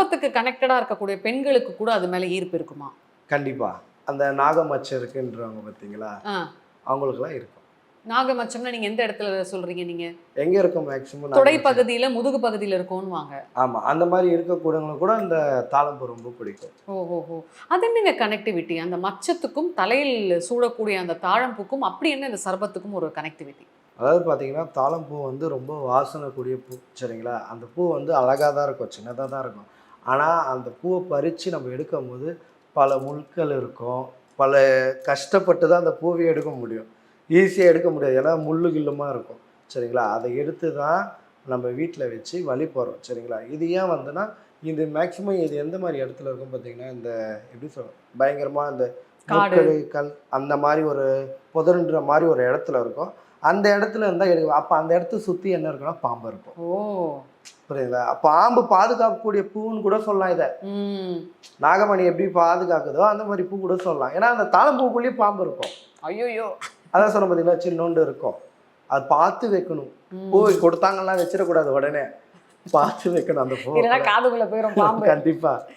சர்ப்பத்துக்கு கனெக்டடா இருக்கக்கூடிய பெண்களுக்கு கூட அது மேல ஈர்ப்பு இருக்குமா? கண்டிப்பா. அந்த நாகமச்சம் இருக்குன்றவங்க பார்த்தீங்களா? ஆ. அவங்களுக்கெல்லாம் இருக்கும். நாகமச்சம்னா நீங்க எந்த இடத்துல சொல்றீங்க நீங்க? எங்க இருக்கும் மேக்ஸிமம் தொடை நாகமச்சம்? பகுதியில, முதுகு பகுதியில இருக்கும்னுவாங்க. ஆமா. அந்த மாரி இருக்கக்கூடியவங்களுக்கு கூட இந்த தாழம்பூ ரொம்ப பிடிக்கும். ஓஹோஹோ! அது என்னங்க கனெக்டிவிட்டி? அந்த மச்சத்துக்கும், தலையில் சூடக்கூடிய அந்த தாழம்பூக்கும் அப்படி என்ன இந்த சர்ப்பத்துக்கும் ஒரு கனெக்டிவிட்டி? அதாவது பார்த்தீங்கன்னா, தாழம்பூ வந்து ரொம்ப வாசனைக்கூடிய பூ. சரிங்களா? அந்த பூ வந்து அழகா தான் இருக்கும். சின்னதா தான் இருக்கும். ஆனா, அந்த பூவ பறிச்சு நம்ம எடுக்கும்போது, பல முட்கள் இருக்கும். பல கஷ்டப்பட்டு தான் அந்த பூவையே எடுக்க முடியும். ஈஸியா எடுக்க முடியாது. ஏன்னா, முள்ளு கில்லுமா இருக்கும். சரிங்களா? அத எடுத்து தான் நம்ம வீட்ல வச்சு வழிபடுறோம். சரிங்களா? இது ஏன் வந்துன்னா, இது மேக்ஸிமம் இது எந்த மாரி இடத்துல இருக்கும் பார்த்தீங்கன்னா, இந்த எப்படி சொல்றது? பயங்கரமா இந்த காடு. முட்களு, கல் அந்த மாரி ஒரு புதருன்ற மாரி ஒரு இடத்துல இருக்கும். அந்த இடத்துல இருந்தா அப்ப அந்த இடத்த சுத்தி என்ன இருக்குன்னா, பாம்பு இருக்கும். ஓ! புரியுதுங்களா? பாம்பு பாதுகாக்கக்கூடிய பூன்னு கூட சொல்லலாம் இத. ம். நாகமணி எப்படி பாதுகாக்குதோ, அந்த மாரி பூ கூட சொல்லலாம். ஏன்னா, அந்த தாழம்பூக்குள்ளேயும் பாம்பு இருக்கும். ஐய்யய்யோ! அதான் சொன்னேன் பார்த்தீங்களா, சின்னோண்டு இருக்கும். அது பார்த்து வைக்கணும். பூ ம். கொடுத்தாங்கன்னா வச்சிடக்கூடாது உடனே. பார்த்து வைக்கணும் அந்த பூவ இல்லன்னா கூட. காதுக்குள்ள போயிரும் பாம்பு. கண்டிப்பா.